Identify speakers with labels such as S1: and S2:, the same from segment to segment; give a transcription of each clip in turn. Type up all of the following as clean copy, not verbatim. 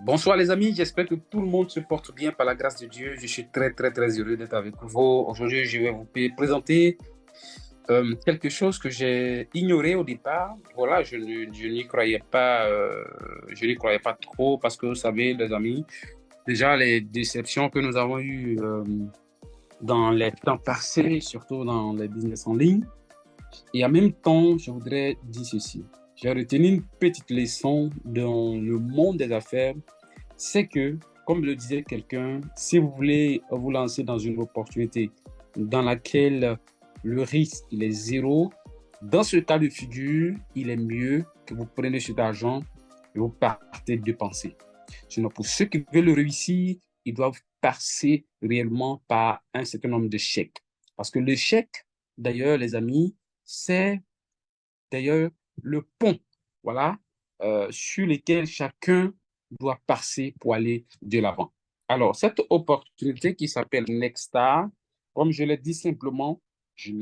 S1: Bonsoir les amis, j'espère que tout le monde se porte bien par la grâce de Dieu. Je suis très heureux d'être avec vous. Aujourd'hui, je vais vous présenter quelque chose que j'ai ignoré au départ. Voilà, je n'y croyais pas, je n'y croyais pas trop parce que vous savez, les amis, déjà les déceptions que nous avons eues dans les temps passés, surtout dans les business en ligne. Et en même temps, je voudrais dire ceci. J'ai retenu une petite leçon dans le monde des affaires, c'est que, comme le disait quelqu'un, si vous voulez vous lancer dans une opportunité dans laquelle le risque il est zéro, dans ce cas de figure, il est mieux que vous preniez cet argent et vous partez dépenser. Sinon, pour ceux qui veulent réussir, ils doivent passer réellement par un certain nombre de chèques. Parce que le chèque, d'ailleurs, les amis, c'est d'ailleurs le pont, voilà, sur lequel chacun doit passer pour aller de l'avant. Alors, cette opportunité qui s'appelle Nexstar, comme je l'ai dit simplement, j'ai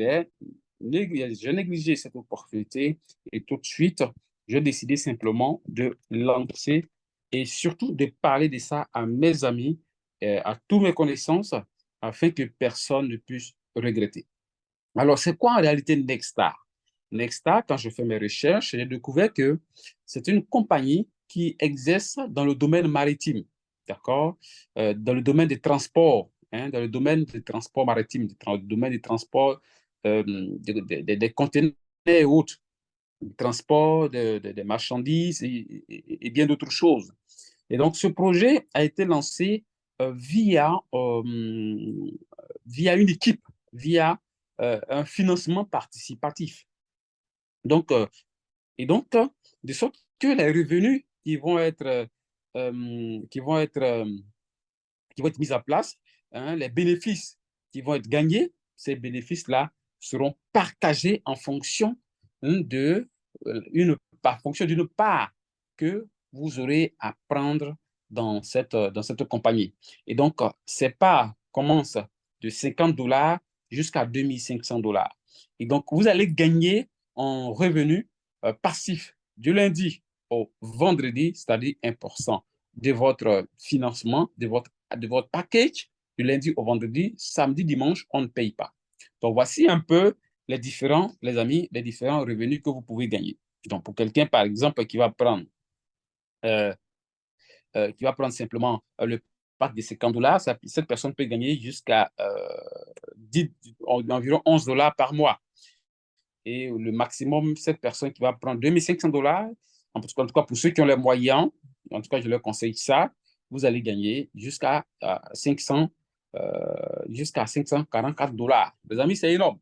S1: négligé cette opportunité et tout de suite, j'ai décidé simplement de lancer et surtout de parler de ça à mes amis, à toutes mes connaissances, afin que personne ne puisse regretter. Alors, c'est quoi en réalité Nexstar? Nexstar, quand je fais mes recherches, j'ai découvert que c'est une compagnie qui exerce dans le domaine maritime, d'accord? Dans le domaine des transports, hein, dans le domaine des transports maritimes, dans le domaine des transports des conteneurs et autres, du transport des marchandises et bien d'autres choses. Et donc, ce projet a été lancé via une équipe, via un financement participatif. Donc, de sorte que les revenus qui vont être, qui vont être mis en place, hein, les bénéfices qui vont être gagnés, ces bénéfices-là seront partagés en fonction de par fonction d'une part que vous aurez à prendre dans cette compagnie. Et donc, ces parts commencent de 50 $ jusqu'à 2500 $. Et donc, vous allez gagner en revenus passifs du lundi au vendredi, c'est-à-dire 1% de votre financement, de votre package du lundi au vendredi, samedi, dimanche, on ne paye pas. Donc, voici un peu les amis, les différents revenus que vous pouvez gagner. Donc, pour quelqu'un, par exemple, euh, qui va prendre simplement le pack de 50 $, cette personne peut gagner jusqu'à environ 11 $ par mois. Et le maximum, cette personne qui va prendre 2500 $, en tout cas pour ceux qui ont les moyens, en tout cas, je leur conseille ça, vous allez gagner jusqu'à 544 $. Les amis, c'est énorme.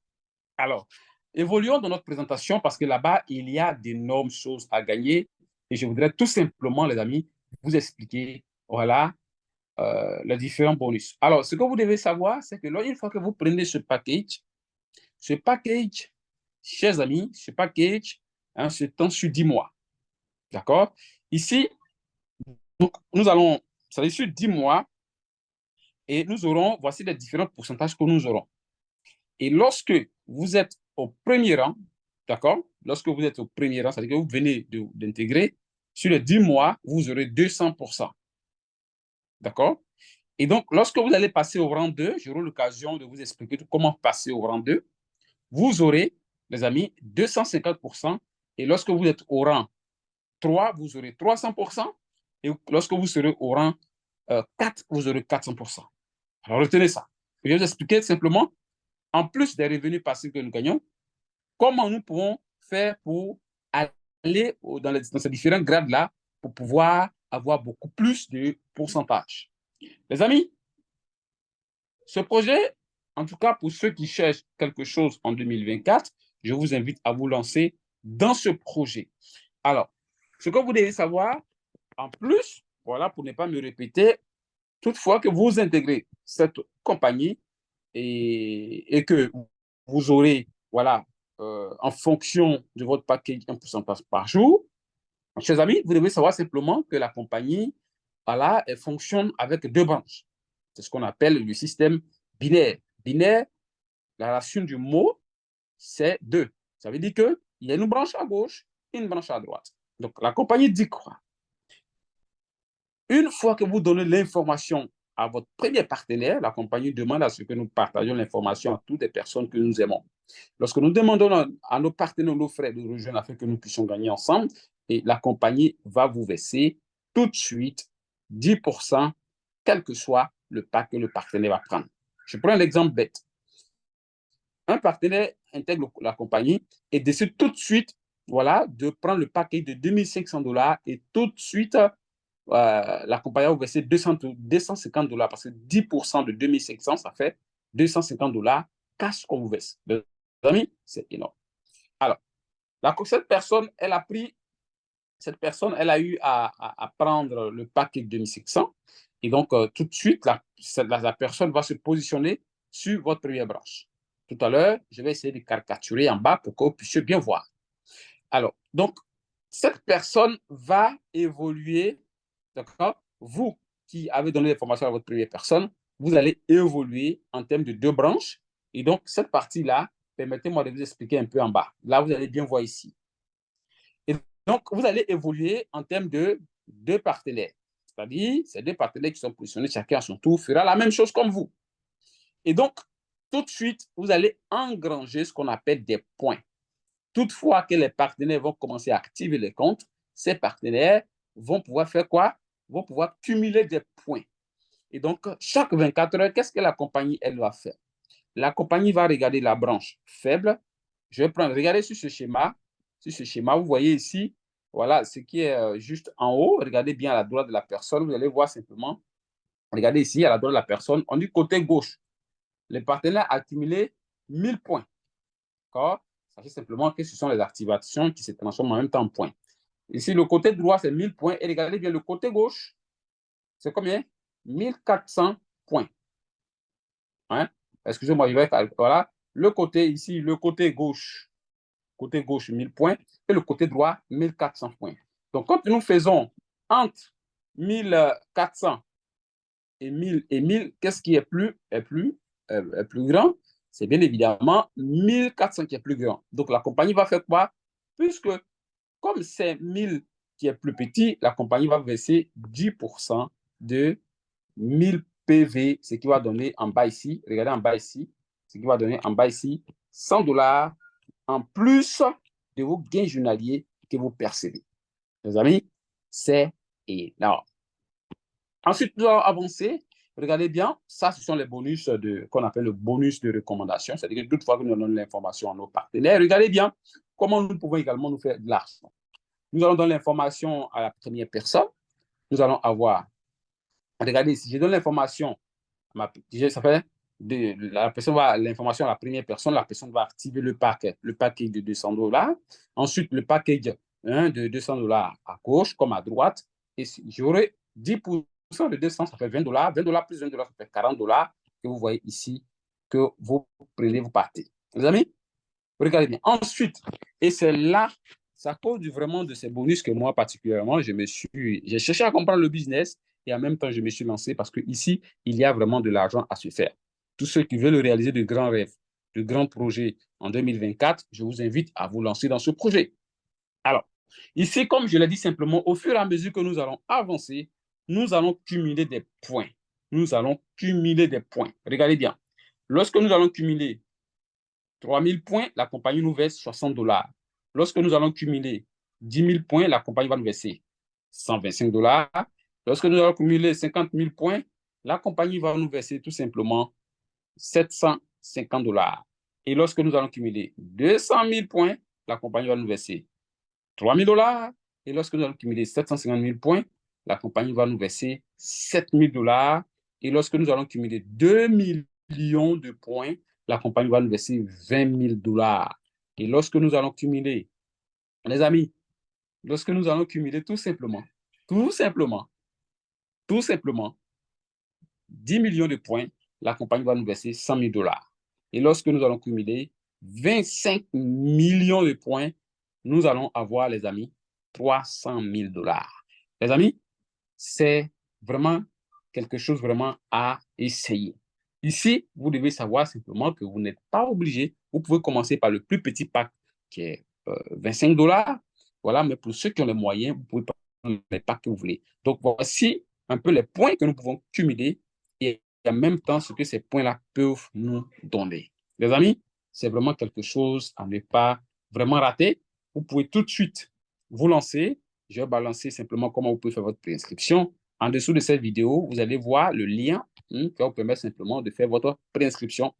S1: Alors, évoluons dans notre présentation parce que là-bas, il y a d'énormes choses à gagner. Et je voudrais tout simplement, les amis, vous expliquer, voilà, les différents bonus. Alors, ce que vous devez savoir, c'est que une fois que vous prenez ce package, chers amis, ce package, hein, se tend sur 10 mois. D'accord? Ici, donc, nous allons, ça veut dire sur 10 mois, et nous aurons, voici les différents pourcentages que nous aurons. Et lorsque vous êtes au premier rang, d'accord? Lorsque vous êtes au premier rang, c'est-à-dire que vous venez d'intégrer, sur les 10 mois, vous aurez 200%. D'accord? Et donc, lorsque vous allez passer au rang 2, j'aurai l'occasion de vous expliquer comment passer au rang 2. Vous aurez, les amis, 250%. Et lorsque vous êtes au rang 3, vous aurez 300%. Et lorsque vous serez au rang 4, vous aurez 400%. Alors, retenez ça. Je vais vous expliquer simplement, en plus des revenus passifs que nous gagnons, comment nous pouvons faire pour aller dans ces différents grades-là pour pouvoir avoir beaucoup plus de pourcentage. Les amis, ce projet, en tout cas pour ceux qui cherchent quelque chose en 2024, je vous invite à vous lancer dans ce projet. Alors, ce que vous devez savoir, en plus, voilà, pour ne pas me répéter, toutefois que vous intégrez cette compagnie et que vous aurez, voilà, en fonction de votre package 1% par jour, chers amis, vous devez savoir simplement que la compagnie, voilà, elle fonctionne avec deux branches. C'est ce qu'on appelle le système binaire. Binaire, la racine du mot, c'est deux. Ça veut dire qu'il y a une branche à gauche et une branche à droite. Donc, la compagnie dit quoi? Une fois que vous donnez l'information à votre premier partenaire, la compagnie demande à ce que nous partagions l'information à toutes les personnes que nous aimons. Lorsque nous demandons à nos partenaires, nos frères de rejoindre afin que nous puissions gagner ensemble, et la compagnie va vous verser tout de suite 10%, quel que soit le pack que le partenaire va prendre. Je prends un exemple bête. Un partenaire intègre la compagnie et décide tout de suite, voilà, de prendre le paquet de 2500 $ et tout de suite, la compagnie va vous verser 250 $ parce que 10% de 2500, ça fait 250 $ cash qu'on vous verse. Les amis, c'est énorme. Alors, cette personne, elle a pris, cette personne, elle a eu à prendre le paquet de 2500 et donc tout de suite, la personne va se positionner sur votre première branche. Tout à l'heure, je vais essayer de caricaturer en bas pour que vous puissiez bien voir. Alors, donc, cette personne va évoluer, d'accord? Vous qui avez donné l'information à votre première personne, vous allez évoluer en termes de 2 branches. Et donc, cette partie-là, permettez-moi de vous expliquer un peu en bas. Là, vous allez bien voir ici. Et donc, vous allez évoluer en termes de 2 partenaires. C'est-à-dire, ces 2 partenaires qui sont positionnés chacun à son tour fera la même chose comme vous. Et donc, tout de suite, vous allez engranger ce qu'on appelle des points. Toutefois que les partenaires vont commencer à activer les comptes, ces partenaires vont pouvoir faire quoi? Vont pouvoir cumuler des points. Et donc, chaque 24 heures, qu'est-ce que la compagnie, elle va faire? La compagnie va regarder la branche faible. Je vais prendre, regardez sur ce schéma. Sur ce schéma, vous voyez ici, voilà ce qui est juste en haut. Regardez bien à la droite de la personne. Vous allez voir simplement, regardez ici à la droite de la personne. On dit côté gauche. Les partenaires a accumulé 1000 points. D'accord? Sachez simplement que ce sont les activations qui se transforment en même temps en points. Ici, le côté droit, c'est 1000 points. Et regardez bien le côté gauche, c'est combien? 1400 points. Hein? Excusez-moi, je vais faire. Voilà. Le côté ici, le côté gauche, 1000 points. Et le côté droit, 1400 points. Donc, quand nous faisons entre 1400 et 1000, qu'est-ce qui est plus grand? C'est bien évidemment 1400 qui est plus grand. Donc, la compagnie va faire quoi? Puisque, comme c'est 1000 qui est plus petit, la compagnie va verser 10% de 1000 PV, ce qui va donner en bas ici, regardez en bas ici, ce qui va donner en bas ici 100 $ en plus de vos gains journaliers que vous percevez. Les amis, c'est énorme. Ensuite, nous allons avancer. Regardez bien, ça, ce sont les bonus qu'on appelle le bonus de recommandation. C'est-à-dire que toutefois que nous donnons l'information à nos partenaires, regardez bien comment nous pouvons également nous faire de l'argent. Nous allons donner l'information à la première personne. Nous allons avoir, regardez, si je donne l'information, ça fait la personne va l'information à la première personne, la personne va activer le paquet de 200 $. Ensuite, le package de 200 $ à gauche comme à droite. Et j'aurai 10% de 200, ça fait 20 $. 20 $ plus 20 $, ça fait 40 $ que vous voyez ici que vous prenez, vous partez. Les amis, regardez bien. Ensuite, et c'est là, c'est à cause vraiment de ces bonus que moi particulièrement, j'ai cherché à comprendre le business et en même temps, je me suis lancé parce qu'ici, il y a vraiment de l'argent à se faire. Tous ceux qui veulent réaliser de grands rêves, de grands projets en 2024, je vous invite à vous lancer dans ce projet. Alors, ici, comme je l'ai dit simplement, au fur et à mesure que nous allons avancer, nous allons cumuler des points. Nous allons cumuler des points. Regardez bien. Lorsque nous allons cumuler 3000 points, la compagnie nous verse 60 $. Lorsque nous allons cumuler 10 000 points, la compagnie va nous verser 125 $. Lorsque nous allons cumuler 50 000 points, la compagnie va nous verser tout simplement 750 $. Et lorsque nous allons cumuler 200 000 points, la compagnie va nous verser 3 000 $. Et lorsque nous allons cumuler 750 000 points, la compagnie va nous verser 7 000 $. Et lorsque nous allons cumuler 2 millions de points, la compagnie va nous verser 20 000 $. Et lorsque nous allons cumuler, les amis, lorsque nous allons cumuler tout simplement, tout simplement, tout simplement, 10 millions de points, la compagnie va nous verser 100 000 $. Et lorsque nous allons cumuler 25 millions de points, nous allons avoir, les amis, 300 000 $. Les amis, c'est vraiment quelque chose vraiment à essayer. Ici, vous devez savoir simplement que vous n'êtes pas obligé. Vous pouvez commencer par le plus petit pack qui est 25 $. Voilà, mais pour ceux qui ont les moyens, vous pouvez prendre les packs que vous voulez. Donc, voici un peu les points que nous pouvons cumuler et en même temps ce que ces points-là peuvent nous donner. Les amis, c'est vraiment quelque chose à ne pas vraiment rater. Vous pouvez tout de suite vous lancer. Je vais balancer simplement comment vous pouvez faire votre préinscription. En dessous de cette vidéo, vous allez voir le lien qui va vous permettre simplement de faire votre préinscription.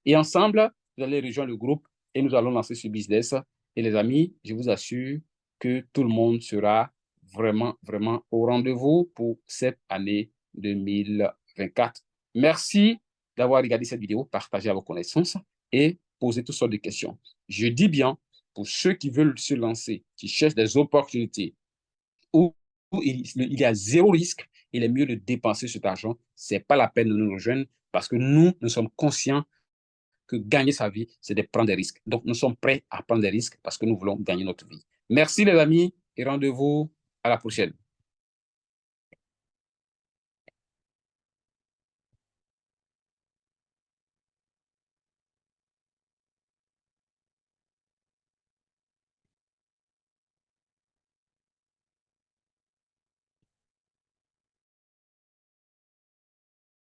S1: Et ensemble, vous allez rejoindre le groupe et nous allons lancer ce business. Et les amis, je vous assure que tout le monde sera vraiment, vraiment au rendez-vous pour cette année 2024. Merci d'avoir regardé cette vidéo, partagé à vos connaissances et posé toutes sortes de questions. Je dis bien, pour ceux qui veulent se lancer, qui cherchent des opportunités où il y a zéro risque, il est mieux de dépenser cet argent. Ce n'est pas la peine de nous rejoindre parce que nous sommes conscients que gagner sa vie, c'est de prendre des risques. Donc, nous sommes prêts à prendre des risques parce que nous voulons gagner notre vie. Merci les amis et rendez-vous à la prochaine.